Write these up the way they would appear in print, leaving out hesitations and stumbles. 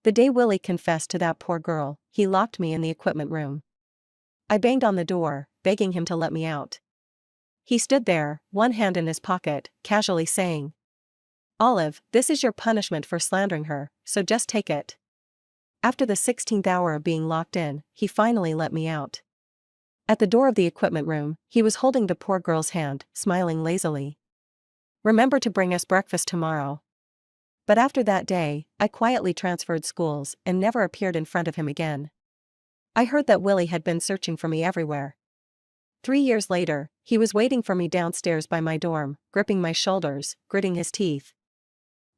The day Willie confessed to that poor girl, he locked me in the equipment room. I banged on the door, begging him to let me out. He stood there, one hand in his pocket, casually saying, "Olive, this is your punishment for slandering her, so just take it." After the 16th hour of being locked in, he finally let me out. At the door of the equipment room, he was holding the poor girl's hand, smiling lazily. "Remember to bring us breakfast tomorrow." But after that day, I quietly transferred schools and never appeared in front of him again. I heard that Willie had been searching for me everywhere. 3 years later, he was waiting for me downstairs by my dorm, gripping my shoulders, gritting his teeth.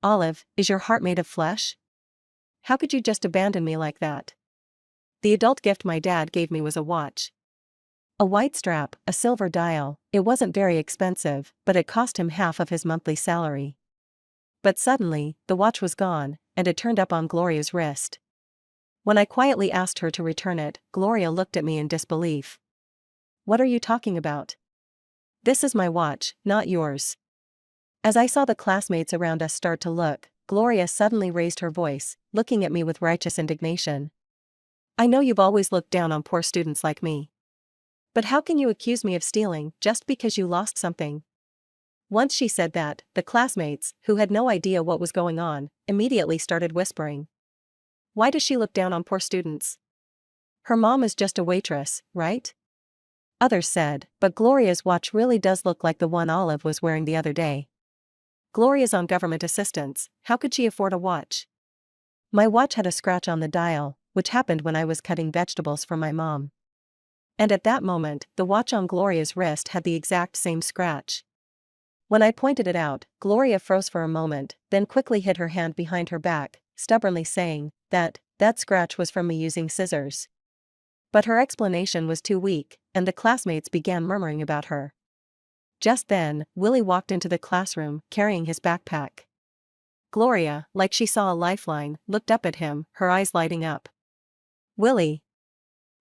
"Olive, is your heart made of flesh? How could you just abandon me like that?" The adult gift my dad gave me was a watch. A white strap, a silver dial. It wasn't very expensive, but it cost him half of his monthly salary. But suddenly, the watch was gone, and it turned up on Gloria's wrist. When I quietly asked her to return it, Gloria looked at me in disbelief. "What are you talking about? This is my watch, not yours." As I saw the classmates around us start to look, Gloria suddenly raised her voice, looking at me with righteous indignation. "I know you've always looked down on poor students like me. But how can you accuse me of stealing just because you lost something?" Once she said that, the classmates, who had no idea what was going on, immediately started whispering. "Why does she look down on poor students? Her mom is just a waitress, right?" Others said, "But Gloria's watch really does look like the one Olive was wearing the other day. Gloria's on government assistance, how could she afford a watch?" My watch had a scratch on the dial, which happened when I was cutting vegetables for my mom. And at that moment, the watch on Gloria's wrist had the exact same scratch. When I pointed it out, Gloria froze for a moment, then quickly hid her hand behind her back, stubbornly saying that scratch was from me using scissors. But her explanation was too weak, and the classmates began murmuring about her. Just then, Willie walked into the classroom, carrying his backpack. Gloria, like she saw a lifeline, looked up at him, her eyes lighting up. "Willie."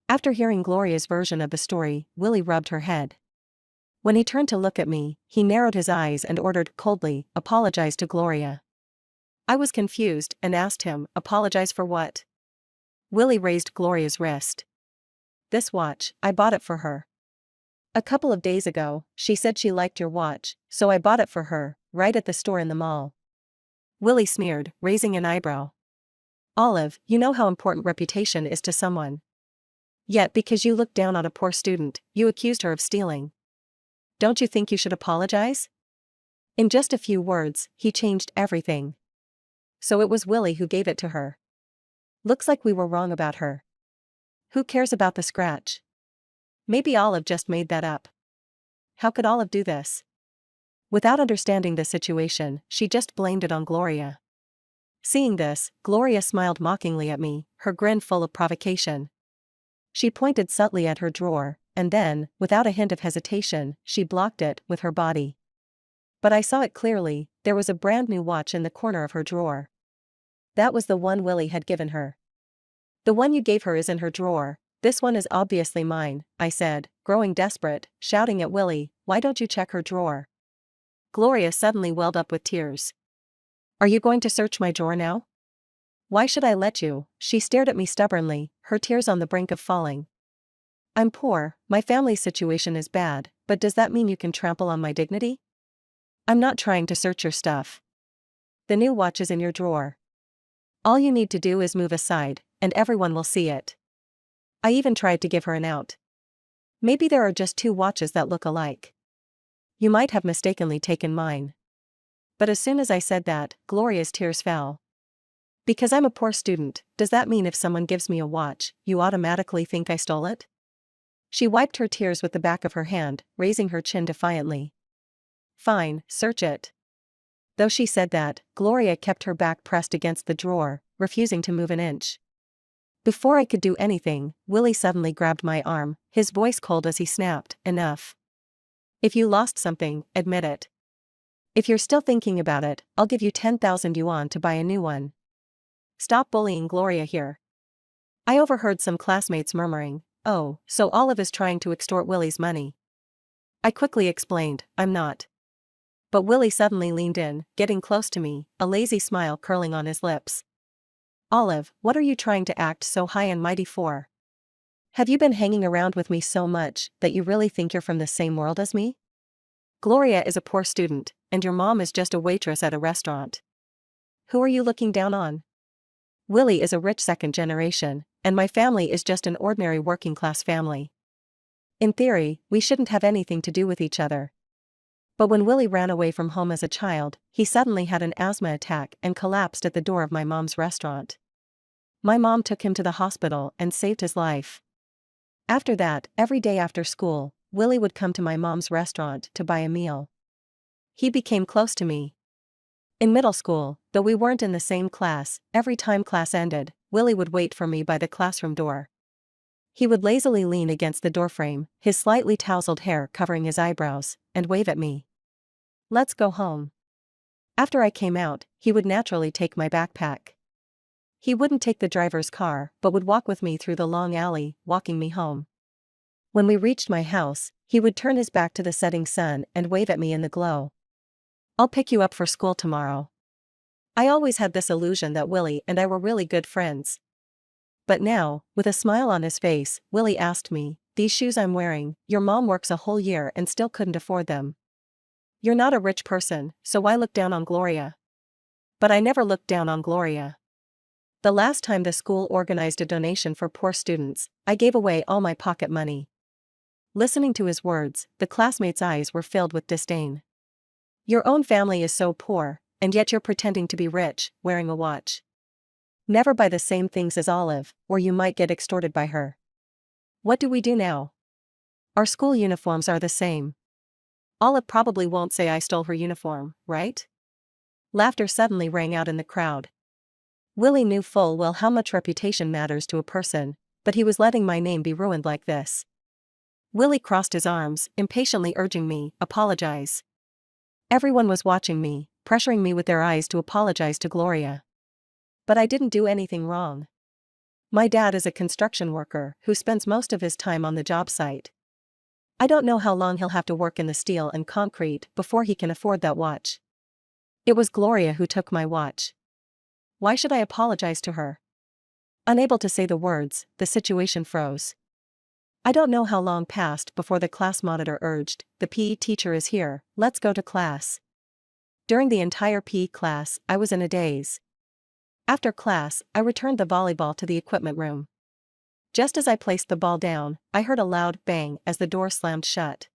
After hearing Gloria's version of the story, Willie rubbed her head. When he turned to look at me, he narrowed his eyes and ordered coldly, "Apologize to Gloria." I was confused and asked him, "Apologize for what?" Willie raised Gloria's wrist. "This watch, I bought it for her. A couple of days ago, she said she liked your watch, so I bought it for her, right at the store in the mall." Willie sneered, raising an eyebrow. "Olive, you know how important reputation is to someone. Yet because you looked down on a poor student, you accused her of stealing. Don't you think you should apologize?" In just a few words, he changed everything. So it was Willie who gave it to her. Looks like we were wrong about her. Who cares about the scratch? Maybe Olive just made that up. How could Olive do this? Without understanding the situation, she just blamed it on Gloria. Seeing this, Gloria smiled mockingly at me, her grin full of provocation. She pointed subtly at her drawer, and then, without a hint of hesitation, she blocked it with her body. But I saw it clearly, there was a brand new watch in the corner of her drawer. That was the one Willie had given her. "The one you gave her is in her drawer, this one is obviously mine," I said, growing desperate, shouting at Willie, "Why don't you check her drawer?" Gloria suddenly welled up with tears. "Are you going to search my drawer now?" "Why should I let you?" She stared at me stubbornly, her tears on the brink of falling. "I'm poor, my family's situation is bad, but does that mean you can trample on my dignity? I'm not trying to search your stuff. The new watch is in your drawer. All you need to do is move aside, and everyone will see it." I even tried to give her an out. "Maybe there are just two watches that look alike. You might have mistakenly taken mine." But as soon as I said that, Gloria's tears fell. "Because I'm a poor student, does that mean if someone gives me a watch, you automatically think I stole it?" She wiped her tears with the back of her hand, raising her chin defiantly. "Fine, search it." Though she said that, Gloria kept her back pressed against the drawer, refusing to move an inch. Before I could do anything, Willie suddenly grabbed my arm, his voice cold as he snapped, "Enough. If you lost something, admit it. If you're still thinking about it, I'll give you 10,000 yuan to buy a new one. Stop bullying Gloria here." I overheard some classmates murmuring, "Oh, so Olive is trying to extort Willie's money." I quickly explained, "I'm not." But Willie suddenly leaned in, getting close to me, a lazy smile curling on his lips. Olive, what are you trying to act so high and mighty for? Have you been hanging around with me so much that you really think you're from the same world as me? Gloria is a poor student, and your mom is just a waitress at a restaurant. Who are you looking down on? Willie is a rich second generation, and my family is just an ordinary working class family. In theory, we shouldn't have anything to do with each other. But when Willie ran away from home as a child, he suddenly had an asthma attack and collapsed at the door of my mom's restaurant. My mom took him to the hospital and saved his life. After that, every day after school, Willie would come to my mom's restaurant to buy a meal. He became close to me. In middle school, though we weren't in the same class, every time class ended, Willie would wait for me by the classroom door. He would lazily lean against the doorframe, his slightly tousled hair covering his eyebrows, and wave at me. Let's go home. After I came out, he would naturally take my backpack. He wouldn't take the driver's car, but would walk with me through the long alley, walking me home. When we reached my house, he would turn his back to the setting sun and wave at me in the glow. I'll pick you up for school tomorrow. I always had this illusion that Willie and I were really good friends. But now, with a smile on his face, Willie asked me, these shoes I'm wearing, your mom works a whole year and still couldn't afford them. You're not a rich person, so why look down on Gloria? But I never looked down on Gloria. The last time the school organized a donation for poor students, I gave away all my pocket money. Listening to his words, the classmates' eyes were filled with disdain. Your own family is so poor, and yet you're pretending to be rich, wearing a watch. Never buy the same things as Olive, or you might get extorted by her. What do we do now? Our school uniforms are the same. Olive probably won't say I stole her uniform, right? Laughter suddenly rang out in the crowd. Willie knew full well how much reputation matters to a person, but he was letting my name be ruined like this. Willie crossed his arms, impatiently urging me, apologize. Everyone was watching me, pressuring me with their eyes to apologize to Gloria. But I didn't do anything wrong. My dad is a construction worker who spends most of his time on the job site. I don't know how long he'll have to work in the steel and concrete before he can afford that watch. It was Gloria who took my watch. Why should I apologize to her? Unable to say the words, the situation froze. I don't know how long passed before the class monitor urged, the PE teacher is here, let's go to class. During the entire PE class, I was in a daze. After class, I returned the volleyball to the equipment room. Just as I placed the ball down, I heard a loud bang as the door slammed shut.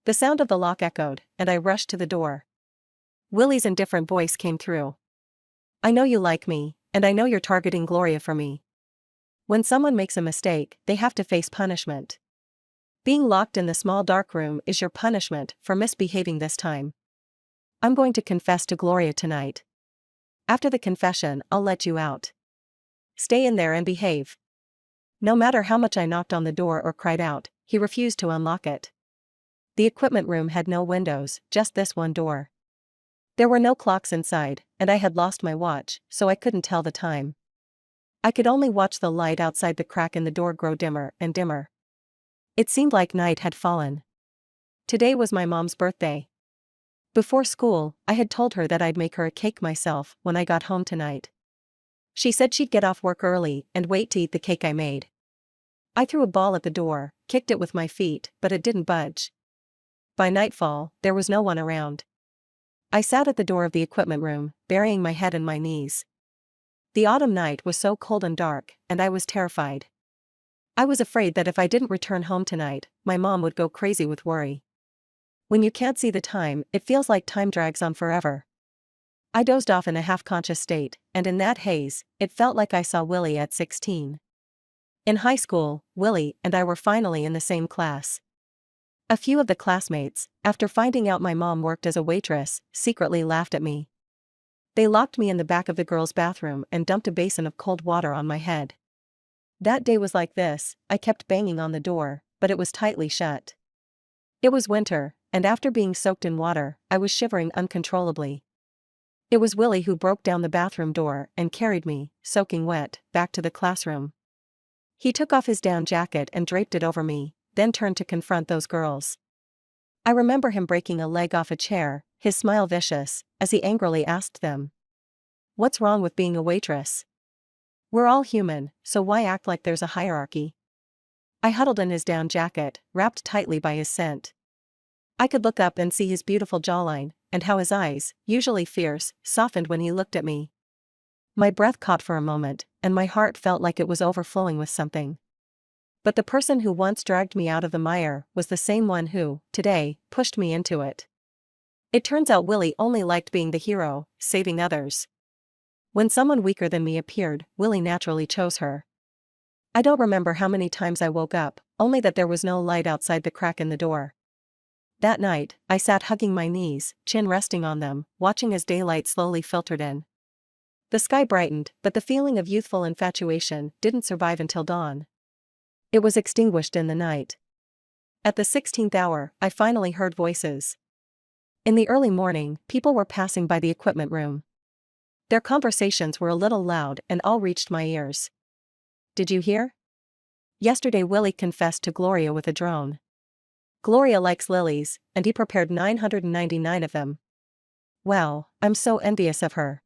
The sound of the lock echoed, and I rushed to the door. Willie's indifferent voice came through. I know you like me, and I know you're targeting Gloria for me. When someone makes a mistake, they have to face punishment. Being locked in the small dark room is your punishment for misbehaving this time. I'm going to confess to Gloria tonight. After the confession, I'll let you out. Stay in there and behave. No matter how much I knocked on the door or cried out, he refused to unlock it. The equipment room had no windows, just this one door. There were no clocks inside, and I had lost my watch, so I couldn't tell the time. I could only watch the light outside the crack in the door grow dimmer and dimmer. It seemed like night had fallen. Today was my mom's birthday. Before school, I had told her that I'd make her a cake myself when I got home tonight. She said she'd get off work early and wait to eat the cake I made. I threw a ball at the door, kicked it with my feet, but it didn't budge. By nightfall, there was no one around. I sat at the door of the equipment room, burying my head in my knees. The autumn night was so cold and dark, and I was terrified. I was afraid that if I didn't return home tonight, my mom would go crazy with worry. When you can't see the time, it feels like time drags on forever. I dozed off in a half-conscious state, and in that haze, it felt like I saw Willie at 16. In high school, Willie and I were finally in the same class. A few of the classmates, after finding out my mom worked as a waitress, secretly laughed at me. They locked me in the back of the girls' bathroom and dumped a basin of cold water on my head. That day was like this, I kept banging on the door, but it was tightly shut. It was winter, and after being soaked in water, I was shivering uncontrollably. It was Willie who broke down the bathroom door and carried me, soaking wet, back to the classroom. He took off his down jacket and draped it over me, then turned to confront those girls. I remember him breaking a leg off a chair, his smile vicious, as he angrily asked them, "What's wrong with being a waitress? We're all human, so why act like there's a hierarchy? I huddled in his down jacket, wrapped tightly by his scent. I could look up and see his beautiful jawline, and how his eyes, usually fierce, softened when he looked at me. My breath caught for a moment, and my heart felt like it was overflowing with something. But the person who once dragged me out of the mire was the same one who, today, pushed me into it. It turns out Willie only liked being the hero, saving others. When someone weaker than me appeared, Willie naturally chose her. I don't remember how many times I woke up, only that there was no light outside the crack in the door. That night, I sat hugging my knees, chin resting on them, watching as daylight slowly filtered in. The sky brightened, but the feeling of youthful infatuation didn't survive until dawn. It was extinguished in the night. At the 16th hour, I finally heard voices. In the early morning, people were passing by the equipment room. Their conversations were a little loud and all reached my ears. Did you hear? Yesterday Willie confessed to Gloria with a drone. Gloria likes lilies, and he prepared 999 of them. Wow, I'm so envious of her.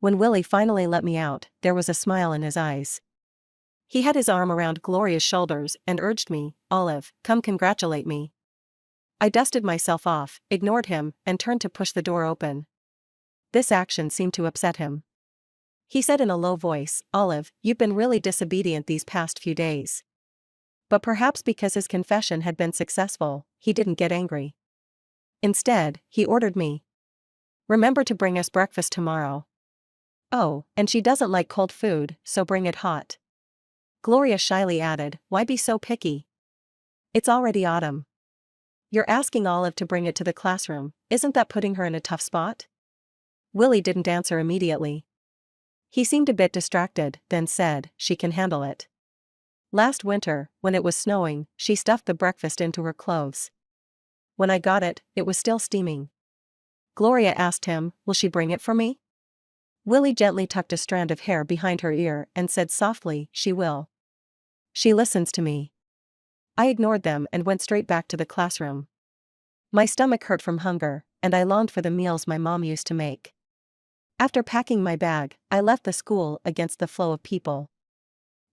When Willie finally let me out, there was a smile in his eyes. He had his arm around Gloria's shoulders and urged me, Olive, come congratulate me. I dusted myself off, ignored him, and turned to push the door open. This action seemed to upset him. He said in a low voice, Olive, you've been really disobedient these past few days. But perhaps because his confession had been successful, he didn't get angry. Instead, he ordered me. Remember to bring us breakfast tomorrow. Oh, and she doesn't like cold food, so bring it hot. Gloria shyly added, why be so picky? It's already autumn. You're asking Olive to bring it to the classroom, isn't that putting her in a tough spot? Willie didn't answer immediately. He seemed a bit distracted, then said, she can handle it. Last winter, when it was snowing, she stuffed the breakfast into her clothes. When I got it, it was still steaming. Gloria asked him, will she bring it for me? Willie gently tucked a strand of hair behind her ear and said softly, she will. She listens to me. I ignored them and went straight back to the classroom. My stomach hurt from hunger, and I longed for the meals my mom used to make. After packing my bag, I left the school against the flow of people.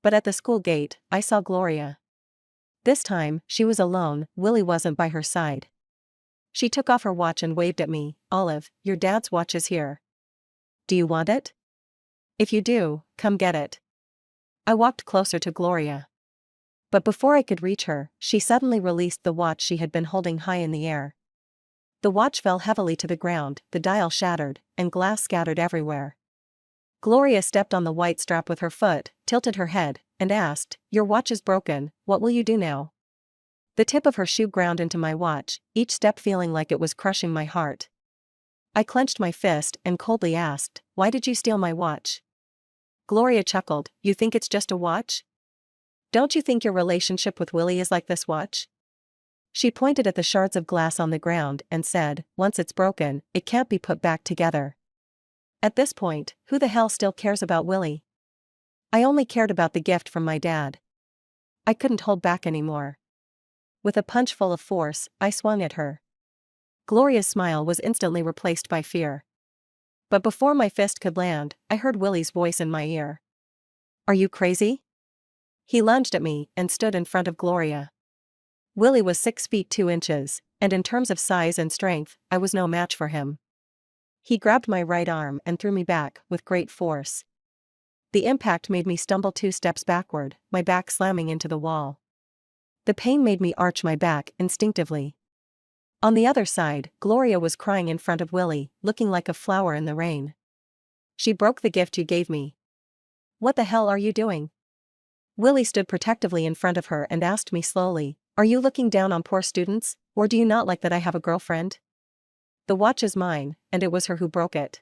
But at the school gate, I saw Gloria. This time, she was alone, Willie wasn't by her side. She took off her watch and waved at me, Olive, your dad's watch is here. Do you want it? If you do, come get it. I walked closer to Gloria. But before I could reach her, she suddenly released the watch she had been holding high in the air. The watch fell heavily to the ground, the dial shattered, and glass scattered everywhere. Gloria stepped on the white strap with her foot, tilted her head, and asked, your watch is broken, what will you do now? The tip of her shoe ground into my watch, each step feeling like it was crushing my heart. I clenched my fist and coldly asked, why did you steal my watch? Gloria chuckled, you think it's just a watch? Don't you think your relationship with Willie is like this watch? She pointed at the shards of glass on the ground and said, once it's broken, it can't be put back together. At this point, who the hell still cares about Willie? I only cared about the gift from my dad. I couldn't hold back anymore. With a punch full of force, I swung at her. Gloria's smile was instantly replaced by fear. But before my fist could land, I heard Willie's voice in my ear. Are you crazy? He lunged at me and stood in front of Gloria. Willie was 6 feet 2 inches, and in terms of size and strength, I was no match for him. He grabbed my right arm and threw me back with great force. The impact made me stumble 2 steps backward, my back slamming into the wall. The pain made me arch my back instinctively. On the other side, Gloria was crying in front of Willie, looking like a flower in the rain. She broke the gift you gave me. What the hell are you doing? Willie stood protectively in front of her and asked me slowly, are you looking down on poor students, or do you not like that I have a girlfriend? The watch is mine, and it was her who broke it.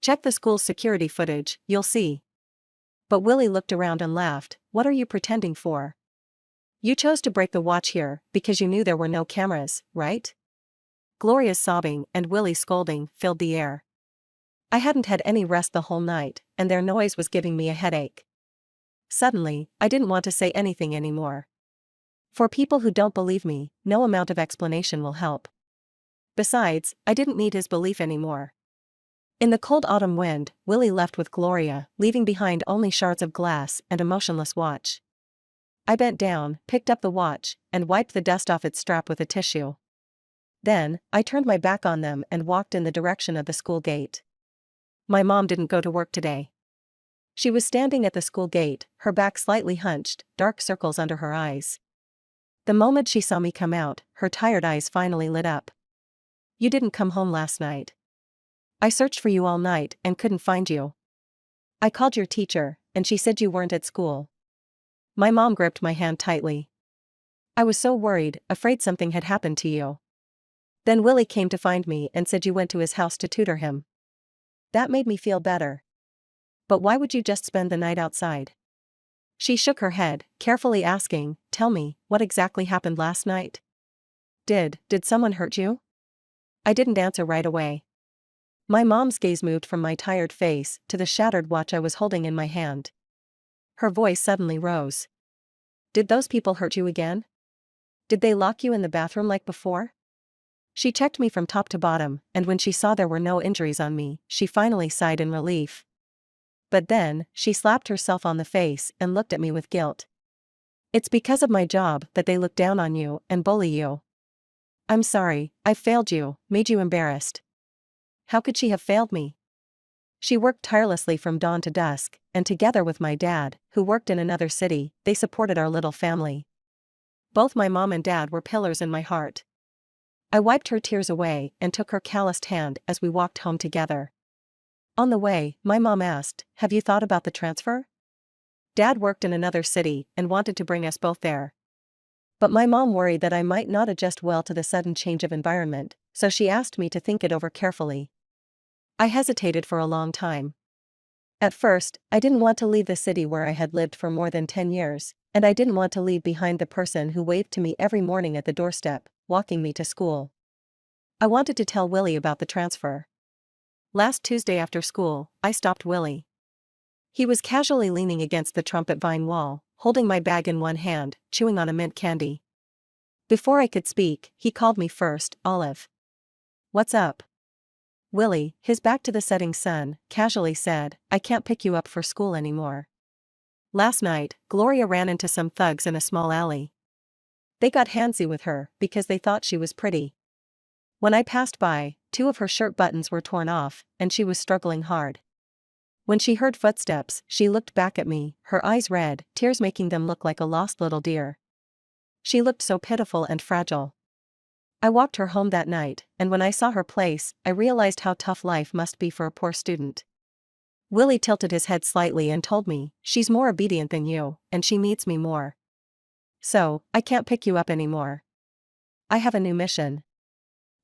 Check the school's security footage, you'll see. But Willie looked around and laughed, what are you pretending for? You chose to break the watch here, because you knew there were no cameras, right? Gloria's sobbing and Willie's scolding filled the air. I hadn't had any rest the whole night, and their noise was giving me a headache. Suddenly, I didn't want to say anything anymore. For people who don't believe me, no amount of explanation will help. Besides, I didn't need his belief anymore. In the cold autumn wind, Willie left with Gloria, leaving behind only shards of glass and a motionless watch. I bent down, picked up the watch, and wiped the dust off its strap with a tissue. Then, I turned my back on them and walked in the direction of the school gate. My mom didn't go to work today. She was standing at the school gate, her back slightly hunched, dark circles under her eyes. The moment she saw me come out, her tired eyes finally lit up. "You didn't come home last night. I searched for you all night and couldn't find you. I called your teacher, and she said you weren't at school." My mom gripped my hand tightly. "I was so worried, afraid something had happened to you. Then Willie came to find me and said you went to his house to tutor him. That made me feel better. But why would you just spend the night outside?" She shook her head, carefully asking, "Tell me, what exactly happened last night? Did someone hurt you?" I didn't answer right away. My mom's gaze moved from my tired face to the shattered watch I was holding in my hand. Her voice suddenly rose. "Did those people hurt you again? Did they lock you in the bathroom like before?" She checked me from top to bottom, and when she saw there were no injuries on me, she finally sighed in relief. But then, she slapped herself on the face and looked at me with guilt. "It's because of my job that they look down on you and bully you. I'm sorry, I failed you, made you embarrassed." How could she have failed me? She worked tirelessly from dawn to dusk, and together with my dad, who worked in another city, they supported our little family. Both my mom and dad were pillars in my heart. I wiped her tears away and took her calloused hand as we walked home together. On the way, my mom asked, "Have you thought about the transfer?" Dad worked in another city and wanted to bring us both there. But my mom worried that I might not adjust well to the sudden change of environment, so she asked me to think it over carefully. I hesitated for a long time. At first, I didn't want to leave the city where I had lived for more than 10 years, and I didn't want to leave behind the person who waved to me every morning at the doorstep, walking me to school. I wanted to tell Willie about the transfer. Last Tuesday after school, I stopped Willie. He was casually leaning against the trumpet vine wall, holding my bag in one hand, chewing on a mint candy. Before I could speak, he called me first, "Olive." "What's up?" Willie, his back to the setting sun, casually said, "I can't pick you up for school anymore. Last night, Gloria ran into some thugs in a small alley. They got handsy with her because they thought she was pretty. When I passed by, 2 of her shirt buttons were torn off, and she was struggling hard. When she heard footsteps, she looked back at me, her eyes red, tears making them look like a lost little deer. She looked so pitiful and fragile. I walked her home that night, and when I saw her place, I realized how tough life must be for a poor student." Willie tilted his head slightly and told me, "She's more obedient than you, and she needs me more. So, I can't pick you up anymore. I have a new mission."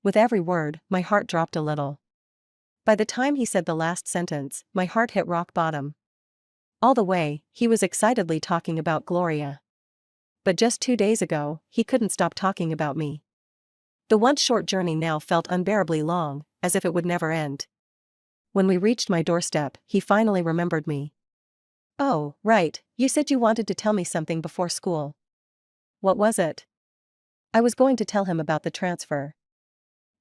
With every word, my heart dropped a little. By the time he said the last sentence, my heart hit rock bottom. All the way, he was excitedly talking about Gloria. But just 2 days ago, he couldn't stop talking about me. The once short journey now felt unbearably long, as if it would never end. When we reached my doorstep, he finally remembered me. "Oh, right, you said you wanted to tell me something before school. What was it?" I was going to tell him about the transfer.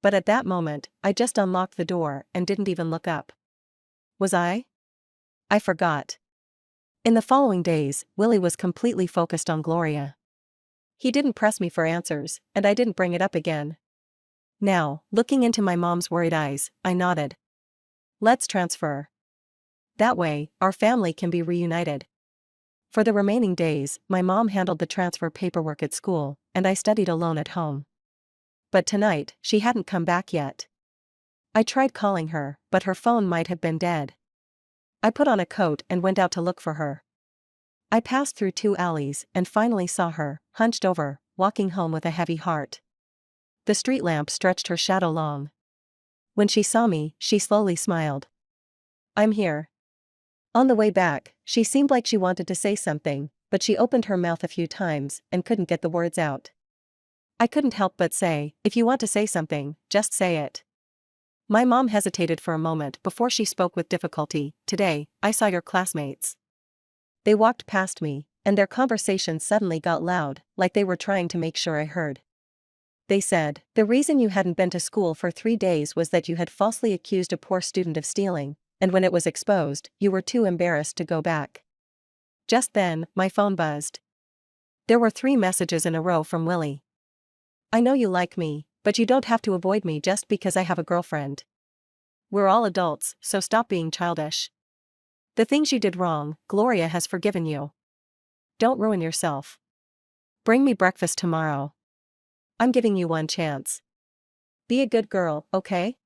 But at that moment, I just unlocked the door and didn't even look up. Was I? I forgot. In the following days, Willie was completely focused on Gloria. He didn't press me for answers, and I didn't bring it up again. Now, looking into my mom's worried eyes, I nodded. "Let's transfer. That way, our family can be reunited." For the remaining days, my mom handled the transfer paperwork at school, and I studied alone at home. But tonight, she hadn't come back yet. I tried calling her, but her phone might have been dead. I put on a coat and went out to look for her. I passed through 2 alleys and finally saw her, hunched over, walking home with a heavy heart. The street lamp stretched her shadow long. When she saw me, she slowly smiled. "I'm here." On the way back, she seemed like she wanted to say something, but she opened her mouth a few times and couldn't get the words out. I couldn't help but say, "If you want to say something, just say it." My mom hesitated for a moment before she spoke with difficulty. "Today, I saw your classmates. They walked past me, and their conversation suddenly got loud, like they were trying to make sure I heard. They said, the reason you hadn't been to school for 3 days was that you had falsely accused a poor student of stealing, and when it was exposed, you were too embarrassed to go back. Just then, my phone buzzed. There were 3 messages in a row from Willie. I know you like me, but you don't have to avoid me just because I have a girlfriend. We're all adults, so stop being childish. The things you did wrong, Gloria has forgiven you. Don't ruin yourself. Bring me breakfast tomorrow. I'm giving you one chance. Be a good girl, okay?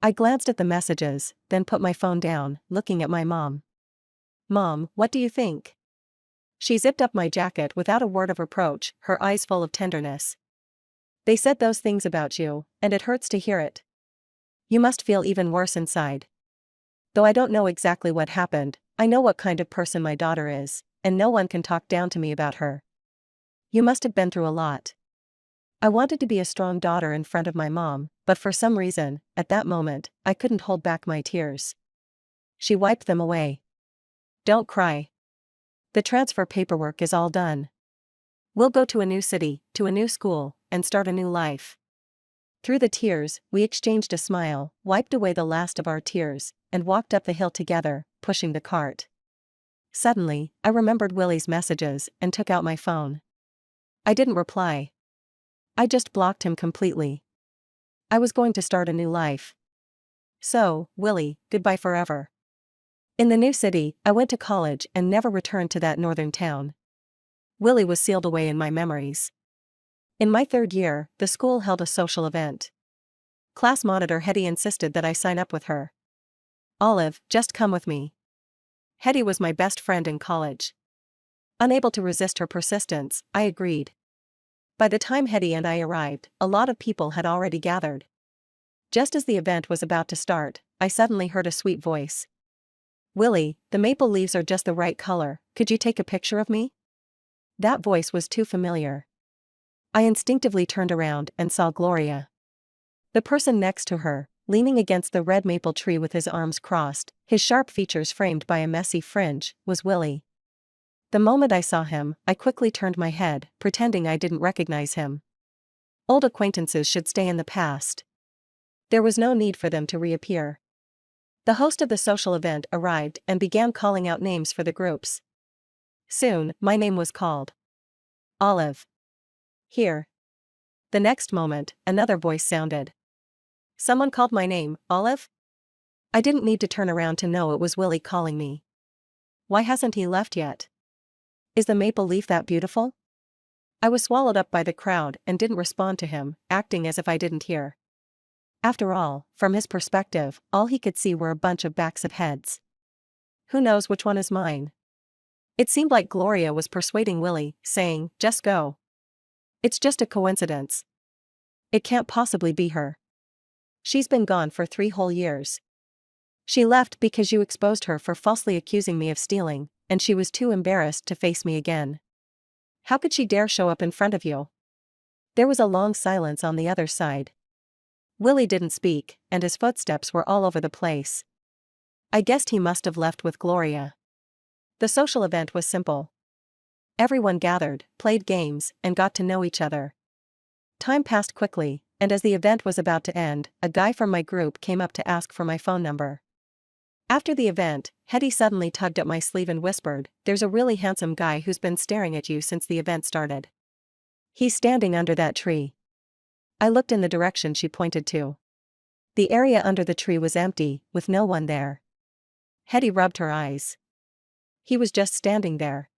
I glanced at the messages, then put my phone down, looking at my mom. Mom, what do you think? She zipped up my jacket without a word of reproach, her eyes full of tenderness. They said those things about you, and it hurts to hear it. You must feel even worse inside. Though I don't know exactly what happened, I know what kind of person my daughter is, and no one can talk down to me about her. You must have been through a lot. I wanted to be a strong daughter in front of my mom, but for some reason, at that moment, I couldn't hold back my tears. She wiped them away. Don't cry. The transfer paperwork is all done. We'll go to a new city, to a new school, and start a new life. Through the tears, we exchanged a smile, wiped away the last of our tears, and walked up the hill together, pushing the cart. Suddenly, I remembered Willie's messages and took out my phone. I didn't reply. I just blocked him completely. I was going to start a new life. So, Willie, goodbye forever. In the new city, I went to college and never returned to that northern town. Willie was sealed away in my memories. In my 3rd year, the school held a social event. Class monitor Hetty insisted that I sign up with her. Olive, just come with me. Hetty was my best friend in college. Unable to resist her persistence, I agreed. By the time Hetty and I arrived, a lot of people had already gathered. Just as the event was about to start, I suddenly heard a sweet voice. Willie, the maple leaves are just the right color, could you take a picture of me? That voice was too familiar. I instinctively turned around and saw Gloria. The person next to her, leaning against the red maple tree with his arms crossed, his sharp features framed by a messy fringe, was Willie. The moment I saw him, I quickly turned my head, pretending I didn't recognize him. Old acquaintances should stay in the past. There was no need for them to reappear. The host of the social event arrived and began calling out names for the groups. Soon, my name was called. Olive. Here. The next moment, another voice sounded. Someone called my name, Olive? I didn't need to turn around to know it was Willie calling me. Why hasn't he left yet? Is the maple leaf that beautiful? I was swallowed up by the crowd and didn't respond to him, acting as if I didn't hear. After all, from his perspective, all he could see were a bunch of backs of heads. Who knows which one is mine? It seemed like Gloria was persuading Willie, saying, just go. It's just a coincidence. It can't possibly be her. She's been gone for 3 whole years. She left because you exposed her for falsely accusing me of stealing, and she was too embarrassed to face me again. How could she dare show up in front of you? There was a long silence on the other side. Willie didn't speak, and his footsteps were all over the place. I guessed he must have left with Gloria. The social event was simple. Everyone gathered, played games, and got to know each other. Time passed quickly, and as the event was about to end, a guy from my group came up to ask for my phone number. After the event, Hetty suddenly tugged at my sleeve and whispered, there's a really handsome guy who's been staring at you since the event started. He's standing under that tree. I looked in the direction she pointed to. The area under the tree was empty, with no one there. Hetty rubbed her eyes. He was just standing there.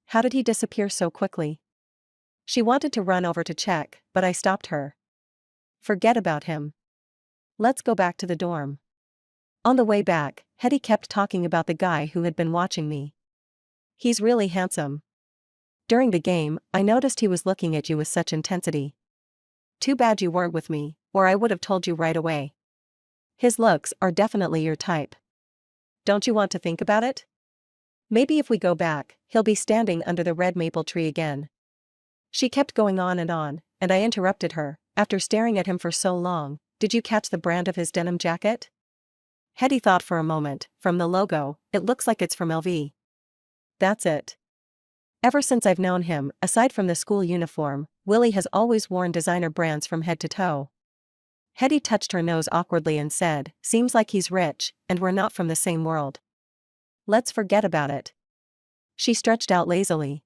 How did he disappear so quickly? She wanted to run over to check, but I stopped her. Forget about him. Let's go back to the dorm. On the way back, Hetty kept talking about the guy who had been watching me. He's really handsome. During the game, I noticed he was looking at you with such intensity. Too bad you weren't with me, or I would have told you right away. His looks are definitely your type. Don't you want to think about it? Maybe if we go back, he'll be standing under the red maple tree again. She kept going on, and I interrupted her. After staring at him for so long, did you catch the brand of his denim jacket? Hetty thought for a moment. From the logo, it looks like it's from LV. That's it. Ever since I've known him, aside from the school uniform, Willie has always worn designer brands from head to toe. Hetty touched her nose awkwardly and said, "Seems like he's rich, and we're not from the same world. Let's forget about it." She stretched out lazily.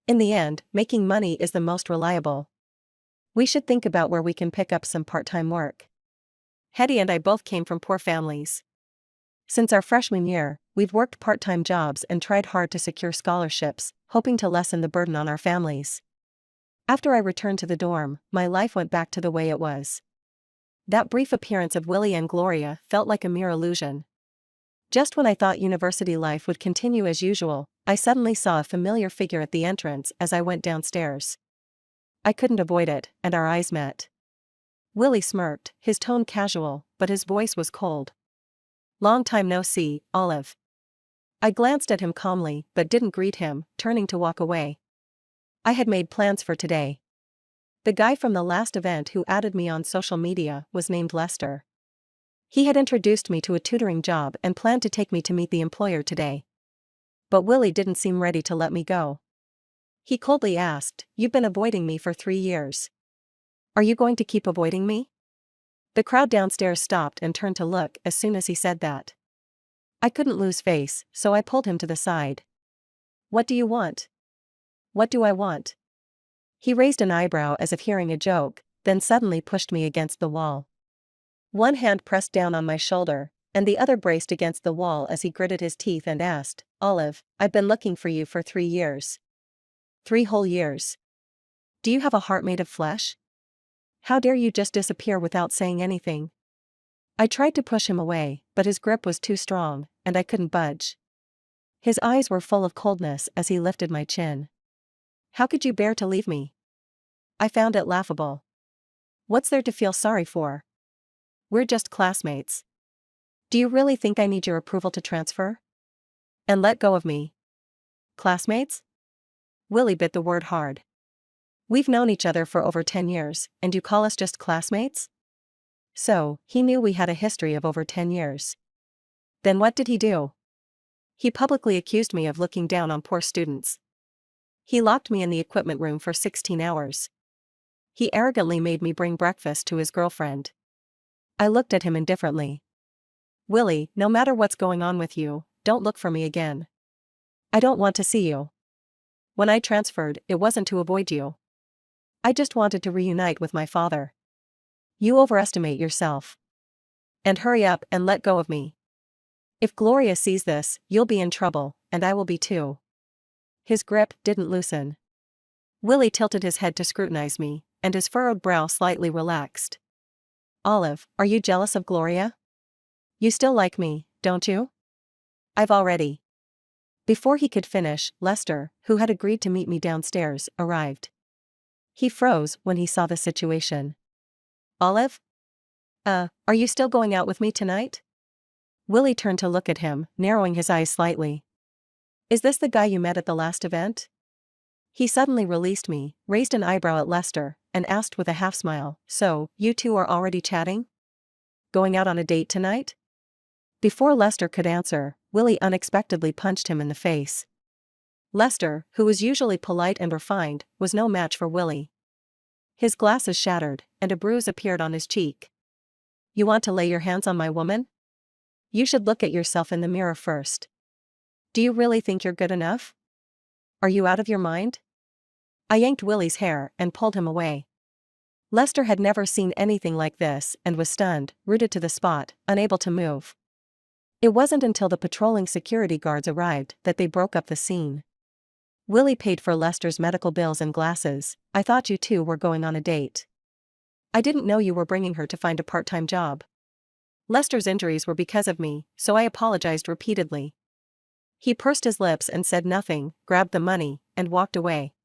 In the end, making money is the most reliable. We should think about where we can pick up some part-time work. Hetty and I both came from poor families. Since our freshman year, we've worked part-time jobs and tried hard to secure scholarships, hoping to lessen the burden on our families. After I returned to the dorm, my life went back to the way it was. That brief appearance of Willie and Gloria felt like a mere illusion. Just when I thought university life would continue as usual, I suddenly saw a familiar figure at the entrance as I went downstairs. I couldn't avoid it, and our eyes met. Willie smirked, his tone casual, but his voice was cold. "Long time no see, Olive." I glanced at him calmly but didn't greet him, turning to walk away. I had made plans for today. The guy from the last event who added me on social media was named Lester. He had introduced me to a tutoring job and planned to take me to meet the employer today. But Willie didn't seem ready to let me go. He coldly asked, "You've been avoiding me for 3 years. Are you going to keep avoiding me?" The crowd downstairs stopped and turned to look as soon as he said that. I couldn't lose face, so I pulled him to the side. "What do you want?" "What do I want?" He raised an eyebrow as if hearing a joke, then suddenly pushed me against the wall. One hand pressed down on my shoulder, and the other braced against the wall as he gritted his teeth and asked, "Olive, I've been looking for you for 3 years. 3 whole years. Do you have a heart made of flesh? How dare you just disappear without saying anything?" I tried to push him away, but his grip was too strong, and I couldn't budge. His eyes were full of coldness as he lifted my chin. "How could you bear to leave me?" I found it laughable. "What's there to feel sorry for? We're just classmates. Do you really think I need your approval to transfer? And let go of me." "Classmates?" Willie bit the word hard. "We've known each other for over 10 years, and you call us just classmates?" So, he knew we had a history of over 10 years. Then what did he do? He publicly accused me of looking down on poor students. He locked me in the equipment room for 16 hours. He arrogantly made me bring breakfast to his girlfriend. I looked at him indifferently. "Willie, no matter what's going on with you, don't look for me again. I don't want to see you. When I transferred, it wasn't to avoid you. I just wanted to reunite with my father. You overestimate yourself. And hurry up and let go of me. If Gloria sees this, you'll be in trouble, and I will be too." His grip didn't loosen. Willie tilted his head to scrutinize me, and his furrowed brow slightly relaxed. "Olive, are you jealous of Gloria? You still like me, don't you?" "I've already." Before he could finish, Lester, who had agreed to meet me downstairs, arrived. He froze when he saw the situation. "Olive? Are you still going out with me tonight?" Willie turned to look at him, narrowing his eyes slightly. "Is this the guy you met at the last event?" He suddenly released me, raised an eyebrow at Lester, and asked with a half-smile, "So, you two are already chatting? Going out on a date tonight?" Before Lester could answer, Willie unexpectedly punched him in the face. Lester, who was usually polite and refined, was no match for Willie. His glasses shattered, and a bruise appeared on his cheek. "You want to lay your hands on my woman? You should look at yourself in the mirror first. Do you really think you're good enough? Are you out of your mind?" I yanked Willie's hair and pulled him away. Lester had never seen anything like this and was stunned, rooted to the spot, unable to move. It wasn't until the patrolling security guards arrived that they broke up the scene. "Willie paid for Lester's medical bills and glasses. I thought you two were going on a date." "I didn't know you were bringing her to find a part-time job. Lester's injuries were because of me, so I apologized repeatedly." He pursed his lips and said nothing, grabbed the money, and walked away.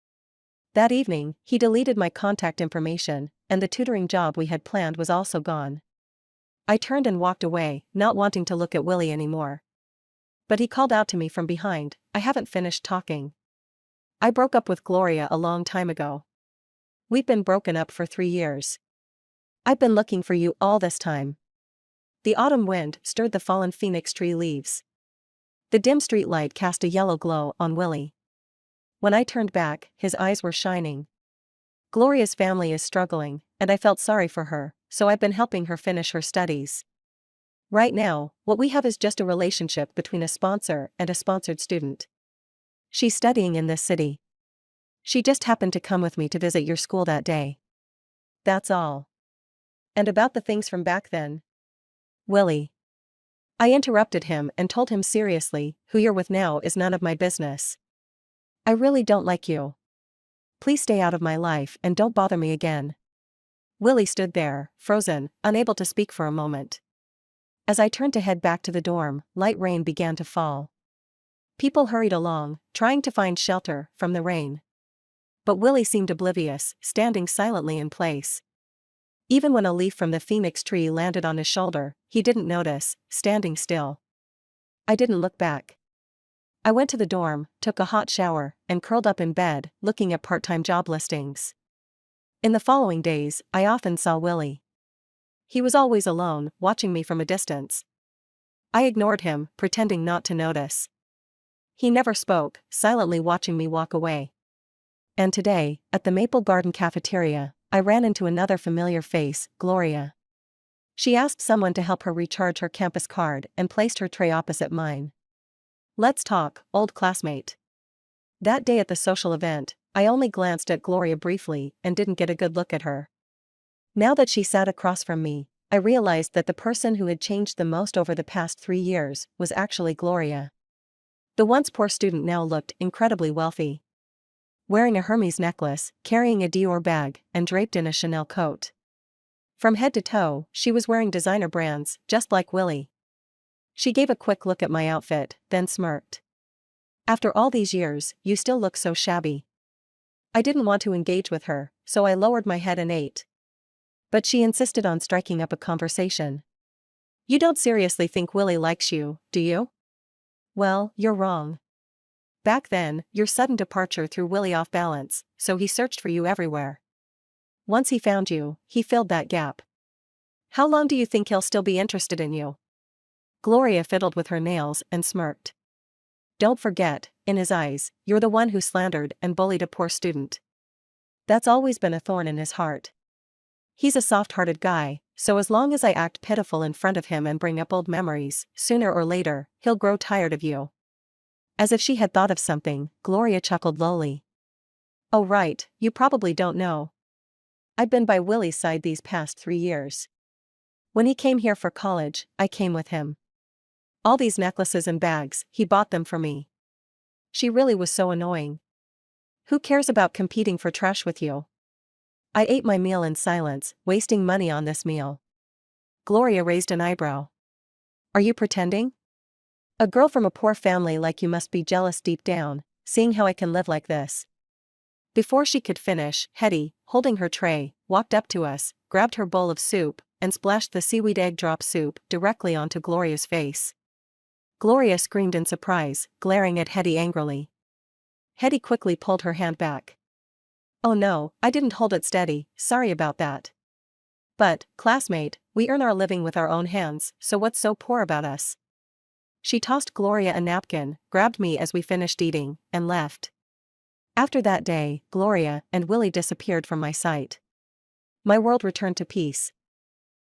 That evening, he deleted my contact information, and the tutoring job we had planned was also gone. I turned and walked away, not wanting to look at Willie anymore. But he called out to me from behind, "I haven't finished talking. I broke up with Gloria a long time ago. We've been broken up for 3 years. I've been looking for you all this time." The autumn wind stirred the fallen phoenix tree leaves. The dim street light cast a yellow glow on Willie. When I turned back, his eyes were shining. Gloria's family is struggling, and I felt sorry for her, so I've been helping her finish her studies. Right now, what we have is just a relationship between a sponsor and a sponsored student. She's studying in this city. She just happened to come with me to visit your school that day. That's all. And about the things from back then? Willie. I interrupted him and told him seriously, who you're with now is none of my business. I really don't like you. Please stay out of my life and don't bother me again. Willie stood there, frozen, unable to speak for a moment. As I turned to head back to the dorm, light rain began to fall. People hurried along, trying to find shelter from the rain. But Willie seemed oblivious, standing silently in place. Even when a leaf from the phoenix tree landed on his shoulder, he didn't notice, standing still. I didn't look back. I went to the dorm, took a hot shower, and curled up in bed, looking at part-time job listings. In the following days, I often saw Willie. He was always alone, watching me from a distance. I ignored him, pretending not to notice. He never spoke, silently watching me walk away. And today, at the Maple Garden cafeteria, I ran into another familiar face, Gloria. She asked someone to help her recharge her campus card and placed her tray opposite mine. Let's talk, old classmate. That day at the social event, I only glanced at Gloria briefly and didn't get a good look at her. Now that she sat across from me, I realized that the person who had changed the most over the past 3 years was actually Gloria. The once poor student now looked incredibly wealthy. Wearing a Hermes necklace, carrying a Dior bag, and draped in a Chanel coat. From head to toe, she was wearing designer brands, just like Willie. She gave a quick look at my outfit, then smirked. After all these years, you still look so shabby. I didn't want to engage with her, so I lowered my head and ate. But she insisted on striking up a conversation. You don't seriously think Willie likes you, do you? Well, you're wrong. Back then, your sudden departure threw Willie off balance, so he searched for you everywhere. Once he found you, he filled that gap. How long do you think he'll still be interested in you? Gloria fiddled with her nails and smirked. Don't forget, in his eyes, you're the one who slandered and bullied a poor student. That's always been a thorn in his heart. He's a soft-hearted guy, so as long as I act pitiful in front of him and bring up old memories, sooner or later, he'll grow tired of you. As if she had thought of something, Gloria chuckled lowly. Oh right, you probably don't know. I've been by Willie's side these past 3 years. When he came here for college, I came with him. All these necklaces and bags, he bought them for me. She really was so annoying. Who cares about competing for trash with you? I ate my meal in silence, wasting money on this meal. Gloria raised an eyebrow. Are you pretending? A girl from a poor family like you must be jealous deep down, seeing how I can live like this. Before she could finish, Hetty, holding her tray, walked up to us, grabbed her bowl of soup, and splashed the seaweed egg drop soup directly onto Gloria's face. Gloria screamed in surprise, glaring at Hetty angrily. Hetty quickly pulled her hand back. Oh no, I didn't hold it steady, sorry about that. But, classmate, we earn our living with our own hands, so what's so poor about us? She tossed Gloria a napkin, grabbed me as we finished eating, and left. After that day, Gloria and Willie disappeared from my sight. My world returned to peace.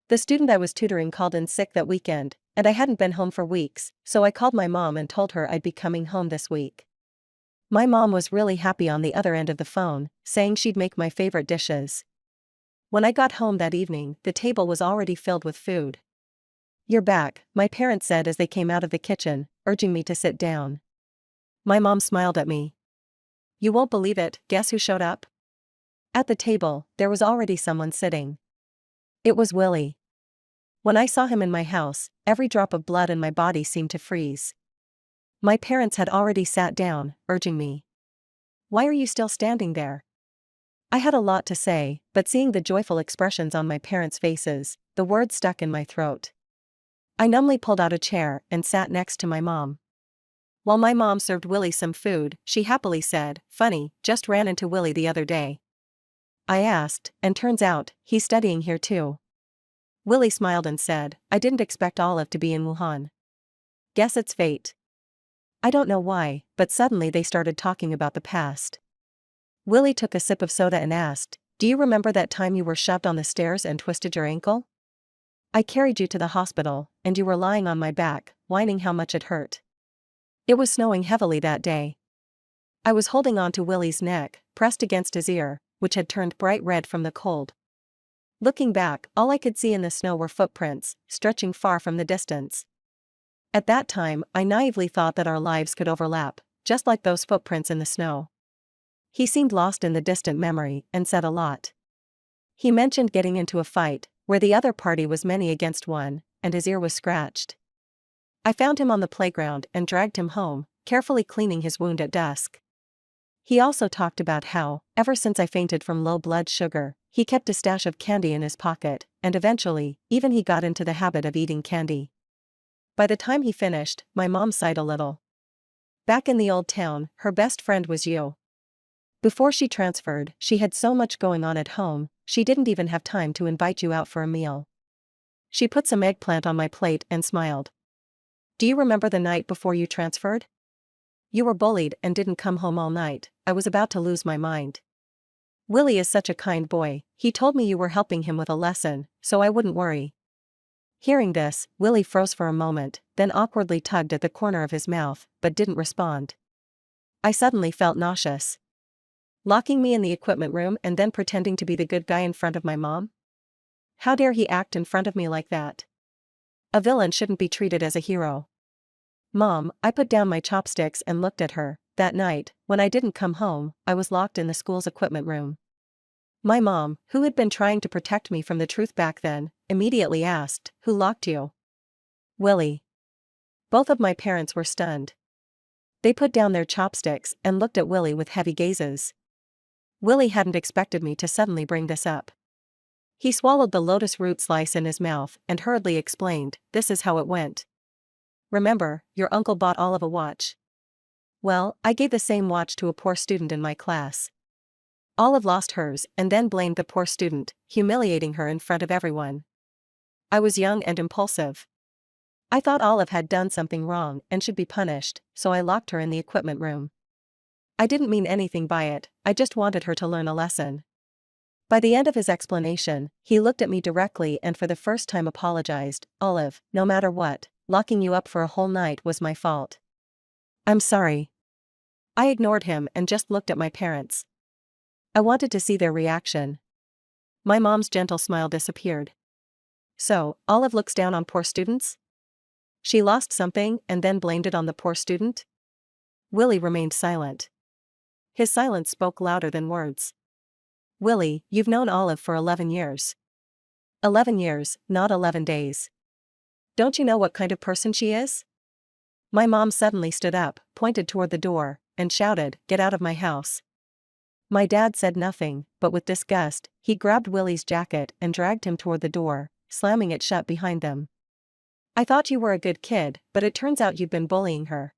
The student I was tutoring called in sick that weekend, and I hadn't been home for weeks, so I called my mom and told her I'd be coming home this week. My mom was really happy on the other end of the phone, saying she'd make my favorite dishes. When I got home that evening, the table was already filled with food. You're back, my parents said as they came out of the kitchen, urging me to sit down. My mom smiled at me. You won't believe it, guess who showed up? At the table, there was already someone sitting. It was Willie. When I saw him in my house, every drop of blood in my body seemed to freeze. My parents had already sat down, urging me. Why are you still standing there? I had a lot to say, but seeing the joyful expressions on my parents' faces, the words stuck in my throat. I numbly pulled out a chair and sat next to my mom. While my mom served Willie some food, she happily said, "Funny, just ran into Willie the other day." I asked, and turns out, he's studying here too. Willie smiled and said, I didn't expect Olive to be in Wuhan. Guess it's fate. I don't know why, but suddenly they started talking about the past. Willie took a sip of soda and asked, "Do you remember that time you were shoved on the stairs and twisted your ankle? I carried you to the hospital, and you were lying on my back, whining how much it hurt." It was snowing heavily that day. I was holding on to Willie's neck, pressed against his ear, which had turned bright red from the cold. Looking back, all I could see in the snow were footprints, stretching far from the distance. At that time, I naively thought that our lives could overlap, just like those footprints in the snow. He seemed lost in the distant memory, and said a lot. He mentioned getting into a fight, where the other party was many against one, and his ear was scratched. I found him on the playground and dragged him home, carefully cleaning his wound at dusk. He also talked about how, ever since I fainted from low blood sugar, he kept a stash of candy in his pocket, and eventually, even he got into the habit of eating candy. By the time he finished, my mom sighed a little. Back in the old town, her best friend was you. Before she transferred, she had so much going on at home, she didn't even have time to invite you out for a meal. She put some eggplant on my plate and smiled. Do you remember the night before you transferred? You were bullied and didn't come home all night. I was about to lose my mind. Willie is such a kind boy, he told me you were helping him with a lesson, so I wouldn't worry. Hearing this, Willie froze for a moment, then awkwardly tugged at the corner of his mouth, but didn't respond. I suddenly felt nauseous. Locking me in the equipment room and then pretending to be the good guy in front of my mom? How dare he act in front of me like that? A villain shouldn't be treated as a hero. Mom, I put down my chopsticks and looked at her. That night, when I didn't come home, I was locked in the school's equipment room. My mom, who had been trying to protect me from the truth back then, immediately asked, "Who locked you?" Willie. Both of my parents were stunned. They put down their chopsticks and looked at Willie with heavy gazes. Willie hadn't expected me to suddenly bring this up. He swallowed the lotus root slice in his mouth and hurriedly explained, "This is how it went. Remember, your uncle bought Olive a watch. Well, I gave the same watch to a poor student in my class. Olive lost hers and then blamed the poor student, humiliating her in front of everyone. I was young and impulsive. I thought Olive had done something wrong and should be punished, so I locked her in the equipment room. I didn't mean anything by it, I just wanted her to learn a lesson." By the end of his explanation, he looked at me directly and for the first time apologized. "Olive, no matter what, locking you up for a whole night was my fault. I'm sorry." I ignored him and just looked at my parents. I wanted to see their reaction. My mom's gentle smile disappeared. "So, Olive looks down on poor students? She lost something and then blamed it on the poor student?" Willie remained silent. His silence spoke louder than words. "Willie, you've known Olive for 11 years. 11 years, not 11 days. Don't you know what kind of person she is?" My mom suddenly stood up, pointed toward the door, and shouted, "Get out of my house." My dad said nothing, but with disgust, he grabbed Willie's jacket and dragged him toward the door, slamming it shut behind them. "I thought you were a good kid, but it turns out you've been bullying her."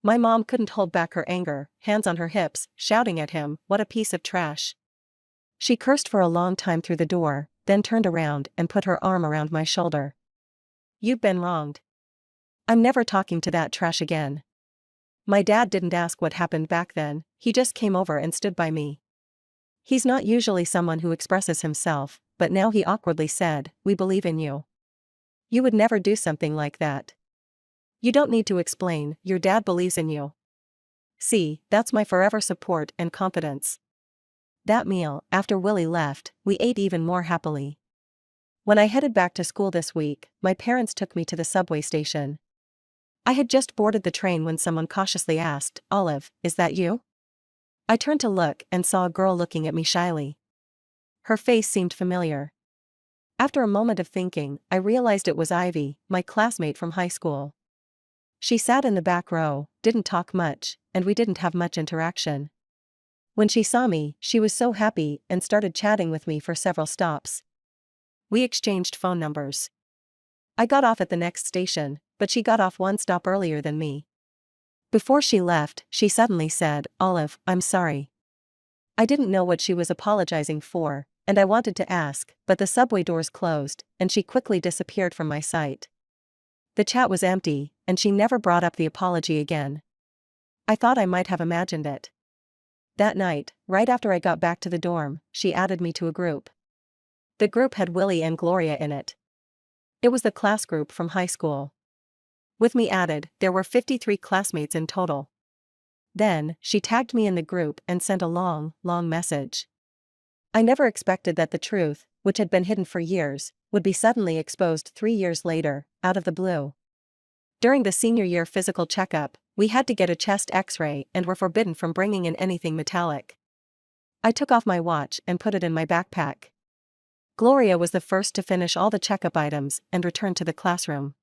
My mom couldn't hold back her anger, hands on her hips, shouting at him, "What a piece of trash." She cursed for a long time through the door, then turned around and put her arm around my shoulder. "You've been wronged. I'm never talking to that trash again." My dad didn't ask what happened back then, he just came over and stood by me. He's not usually someone who expresses himself, but now he awkwardly said, "We believe in you. You would never do something like that. You don't need to explain, your dad believes in you. See, that's my forever support and confidence." That meal, after Willie left, we ate even more happily. When I headed back to school this week, my parents took me to the subway station. I had just boarded the train when someone cautiously asked, "Olive, is that you?" I turned to look and saw a girl looking at me shyly. Her face seemed familiar. After a moment of thinking, I realized it was Ivy, my classmate from high school. She sat in the back row, didn't talk much, and we didn't have much interaction. When she saw me, she was so happy and started chatting with me for several stops. We exchanged phone numbers. I got off at the next station, but she got off one stop earlier than me. Before she left, she suddenly said, "Olive, I'm sorry." I didn't know what she was apologizing for, and I wanted to ask, but the subway doors closed, and she quickly disappeared from my sight. The chat was empty, and she never brought up the apology again. I thought I might have imagined it. That night, right after I got back to the dorm, she added me to a group. The group had Willie and Gloria in it. It was the class group from high school. With me added, there were 53 classmates in total. Then, she tagged me in the group and sent a long, long message. I never expected that the truth, which had been hidden for years, would be suddenly exposed 3 years later, out of the blue. During the senior year physical checkup, we had to get a chest x-ray and were forbidden from bringing in anything metallic. I took off my watch and put it in my backpack. Gloria was the first to finish all the checkup items and return to the classroom.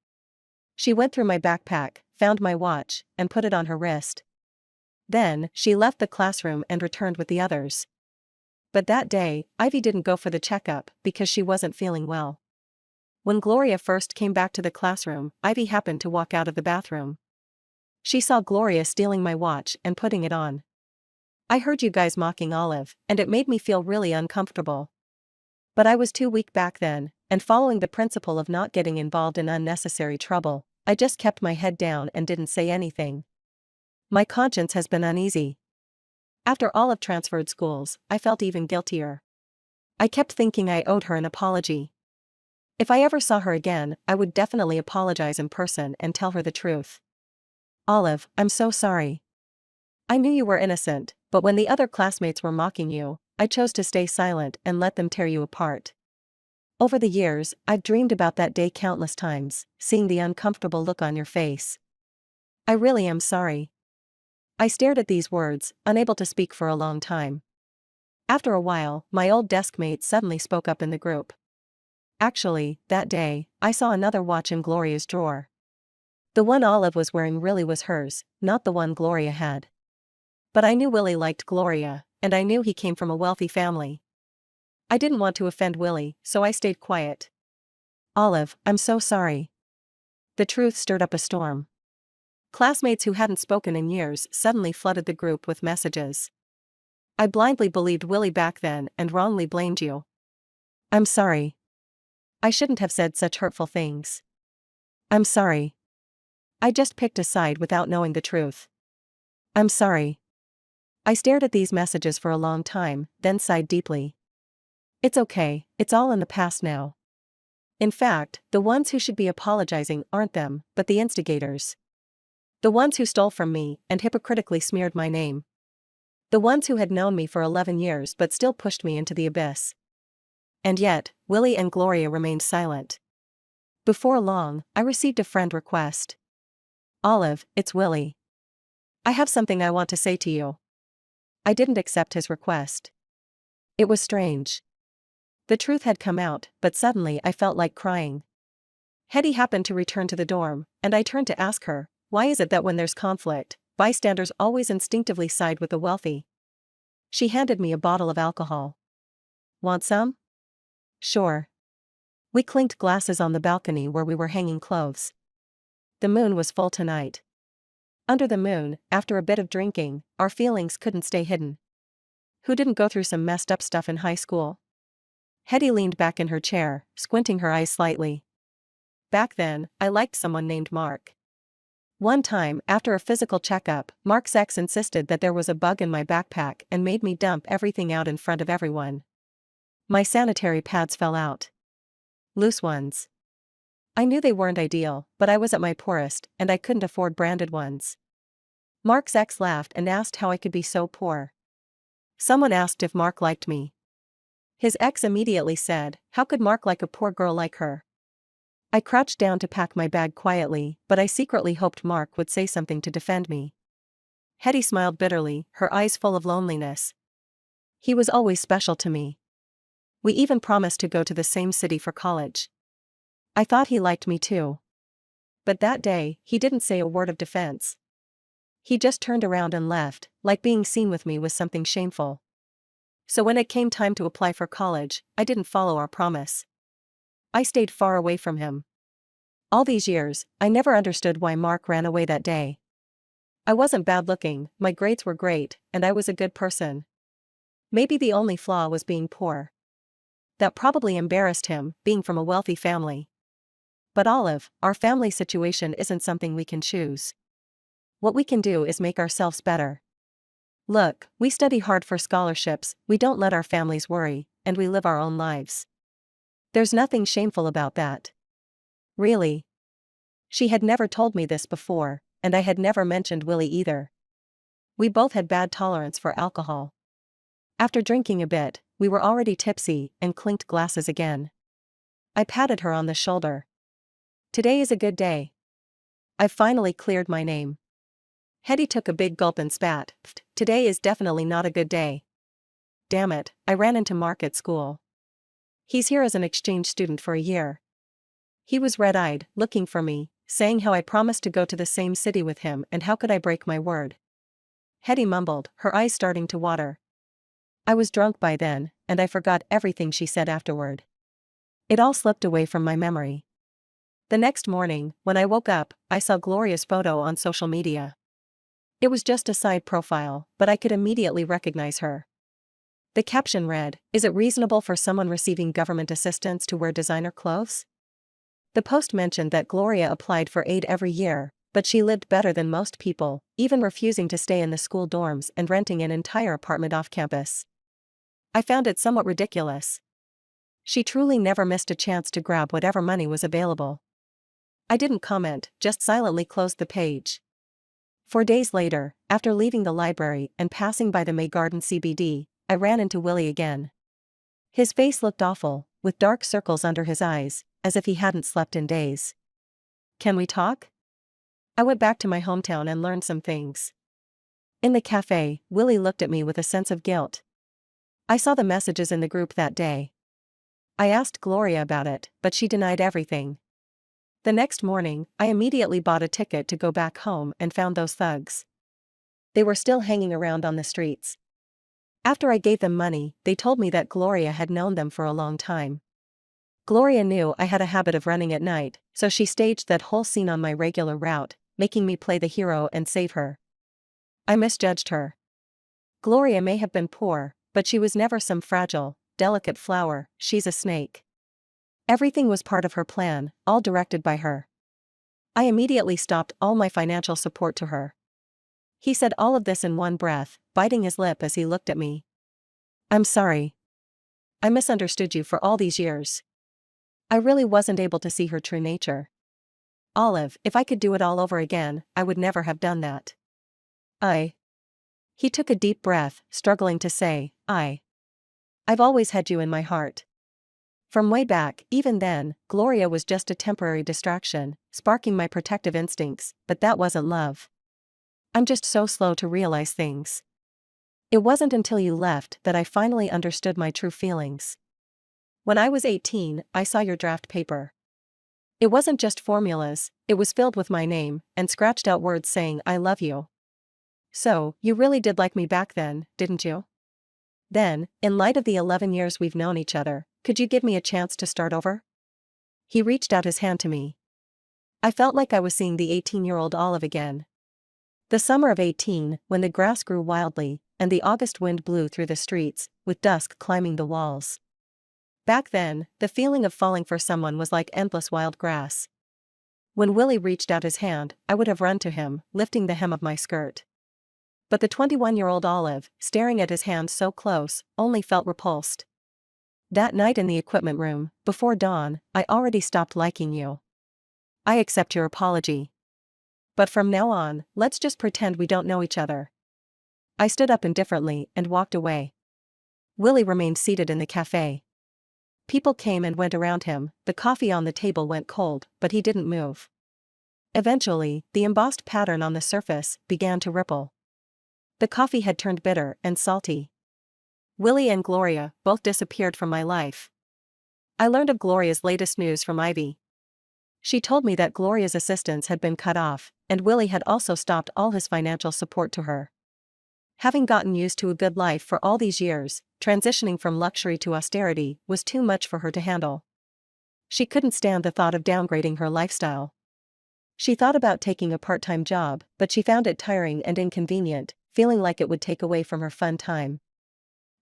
She went through my backpack, found my watch, and put it on her wrist. Then, she left the classroom and returned with the others. But that day, Ivy didn't go for the checkup because she wasn't feeling well. When Gloria first came back to the classroom, Ivy happened to walk out of the bathroom. She saw Gloria stealing my watch and putting it on. I heard you guys mocking Olive, and it made me feel really uncomfortable. But I was too weak back then, and following the principle of not getting involved in unnecessary trouble, I just kept my head down and didn't say anything. My conscience has been uneasy. After Olive transferred schools, I felt even guiltier. I kept thinking I owed her an apology. If I ever saw her again, I would definitely apologize in person and tell her the truth. Olive, I'm so sorry. I knew you were innocent, but when the other classmates were mocking you, I chose to stay silent and let them tear you apart. Over the years, I've dreamed about that day countless times, seeing the uncomfortable look on your face. I really am sorry. I stared at these words, unable to speak for a long time. After a while, my old desk mate suddenly spoke up in the group. Actually, that day, I saw another watch in Gloria's drawer. The one Olive was wearing really was hers, not the one Gloria had. But I knew Willie liked Gloria, and I knew he came from a wealthy family. I didn't want to offend Willie, so I stayed quiet. Olive, I'm so sorry. The truth stirred up a storm. Classmates who hadn't spoken in years suddenly flooded the group with messages. I blindly believed Willie back then and wrongly blamed you. I'm sorry. I shouldn't have said such hurtful things. I'm sorry. I just picked a side without knowing the truth. I'm sorry. I stared at these messages for a long time, then sighed deeply. It's okay, it's all in the past now. In fact, the ones who should be apologizing aren't them, but the instigators. The ones who stole from me and hypocritically smeared my name. The ones who had known me for 11 years but still pushed me into the abyss. And yet, Willie and Gloria remained silent. Before long, I received a friend request. Olive, it's Willie. I have something I want to say to you. I didn't accept his request. It was strange. The truth had come out, but suddenly I felt like crying. Hetty happened to return to the dorm, and I turned to ask her, why is it that when there's conflict, bystanders always instinctively side with the wealthy? She handed me a bottle of alcohol. Want some? Sure. We clinked glasses on the balcony where we were hanging clothes. The moon was full tonight. Under the moon, after a bit of drinking, our feelings couldn't stay hidden. Who didn't go through some messed up stuff in high school? Hetty leaned back in her chair, squinting her eyes slightly. Back then, I liked someone named Mark. One time, after a physical checkup, Mark's ex insisted that there was a bug in my backpack and made me dump everything out in front of everyone. My sanitary pads fell out. Loose ones. I knew they weren't ideal, but I was at my poorest, and I couldn't afford branded ones. Mark's ex laughed and asked how I could be so poor. Someone asked if Mark liked me. His ex immediately said, how could Mark like a poor girl like her? I crouched down to pack my bag quietly, but I secretly hoped Mark would say something to defend me. Hetty smiled bitterly, her eyes full of loneliness. He was always special to me. We even promised to go to the same city for college. I thought he liked me too. But that day, he didn't say a word of defense. He just turned around and left, like being seen with me was something shameful. So when it came time to apply for college, I didn't follow our promise. I stayed far away from him. All these years, I never understood why Mark ran away that day. I wasn't bad looking, my grades were great, and I was a good person. Maybe the only flaw was being poor. That probably embarrassed him, being from a wealthy family. But Olive, our family situation isn't something we can choose. What we can do is make ourselves better. Look, we study hard for scholarships, we don't let our families worry, and we live our own lives. There's nothing shameful about that. Really? She had never told me this before, and I had never mentioned Willie either. We both had bad tolerance for alcohol. After drinking a bit, we were already tipsy and clinked glasses again. I patted her on the shoulder. Today is a good day. I've finally cleared my name. Hetty took a big gulp and spat. Today is definitely not a good day. Damn it, I ran into Mark at school. He's here as an exchange student for a year. He was red-eyed, looking for me, saying how I promised to go to the same city with him and how could I break my word. Hetty mumbled, her eyes starting to water. I was drunk by then, and I forgot everything she said afterward. It all slipped away from my memory. The next morning, when I woke up, I saw Gloria's photo on social media. It was just a side profile, but I could immediately recognize her. The caption read, "Is it reasonable for someone receiving government assistance to wear designer clothes?" The post mentioned that Gloria applied for aid every year, but she lived better than most people, even refusing to stay in the school dorms and renting an entire apartment off campus. I found it somewhat ridiculous. She truly never missed a chance to grab whatever money was available. I didn't comment, just silently closed the page. 4 days later, after leaving the library and passing by the May Garden CBD, I ran into Willie again. His face looked awful, with dark circles under his eyes, as if he hadn't slept in days. Can we talk? I went back to my hometown and learned some things. In the cafe, Willie looked at me with a sense of guilt. I saw the messages in the group that day. I asked Gloria about it, but she denied everything. The next morning, I immediately bought a ticket to go back home and found those thugs. They were still hanging around on the streets. After I gave them money, they told me that Gloria had known them for a long time. Gloria knew I had a habit of running at night, so she staged that whole scene on my regular route, making me play the hero and save her. I misjudged her. Gloria may have been poor, but she was never some fragile, delicate flower, she's a snake. Everything was part of her plan, all directed by her. I immediately stopped all my financial support to her. He said all of this in one breath, biting his lip as he looked at me. I'm sorry. I misunderstood you for all these years. I really wasn't able to see her true nature. Olive, if I could do it all over again, I would never have done that. He took a deep breath, struggling to say, I've always had you in my heart. From way back, even then, Gloria was just a temporary distraction, sparking my protective instincts, but that wasn't love. I'm just so slow to realize things. It wasn't until you left that I finally understood my true feelings. When I was 18, I saw your draft paper. It wasn't just formulas, it was filled with my name, and scratched out words saying I love you. So, you really did like me back then, didn't you? Then, in light of the 11 years we've known each other, could you give me a chance to start over? He reached out his hand to me. I felt like I was seeing the 18-year-old Olive again. The summer of 18, when the grass grew wildly, and the August wind blew through the streets, with dusk climbing the walls. Back then, the feeling of falling for someone was like endless wild grass. When Willie reached out his hand, I would have run to him, lifting the hem of my skirt. But the 21-year-old Olive, staring at his hand so close, only felt repulsed. That night in the equipment room, before dawn, I already stopped liking you. I accept your apology. But from now on, let's just pretend we don't know each other. I stood up indifferently and walked away. Willie remained seated in the cafe. People came and went around him, the coffee on the table went cold, but he didn't move. Eventually, the embossed pattern on the surface began to ripple. The coffee had turned bitter and salty. Willie and Gloria both disappeared from my life. I learned of Gloria's latest news from Ivy. She told me that Gloria's assistance had been cut off, and Willie had also stopped all his financial support to her. Having gotten used to a good life for all these years, transitioning from luxury to austerity was too much for her to handle. She couldn't stand the thought of downgrading her lifestyle. She thought about taking a part-time job, but she found it tiring and inconvenient, feeling like it would take away from her fun time.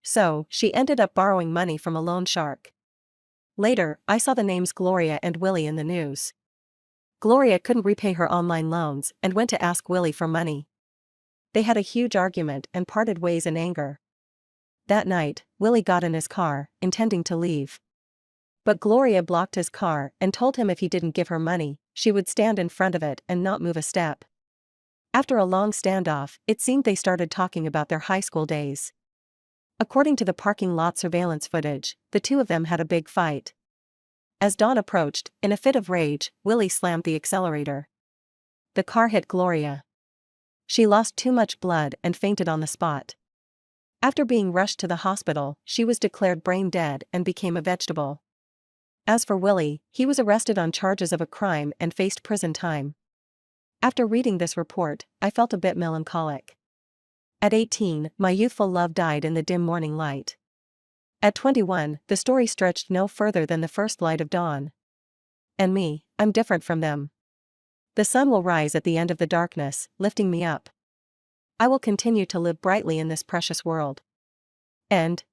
So, she ended up borrowing money from a loan shark. Later, I saw the names Gloria and Willie in the news. Gloria couldn't repay her online loans and went to ask Willie for money. They had a huge argument and parted ways in anger. That night, Willie got in his car, intending to leave. But Gloria blocked his car and told him if he didn't give her money, she would stand in front of it and not move a step. After a long standoff, it seemed they started talking about their high school days. According to the parking lot surveillance footage, the two of them had a big fight. As dawn approached, in a fit of rage, Willie slammed the accelerator. The car hit Gloria. She lost too much blood and fainted on the spot. After being rushed to the hospital, she was declared brain dead and became a vegetable. As for Willie, he was arrested on charges of a crime and faced prison time. After reading this report, I felt a bit melancholic. At 18, my youthful love died in the dim morning light. At 21, the story stretched no further than the first light of dawn. And me, I'm different from them. The sun will rise at the end of the darkness, lifting me up. I will continue to live brightly in this precious world. End.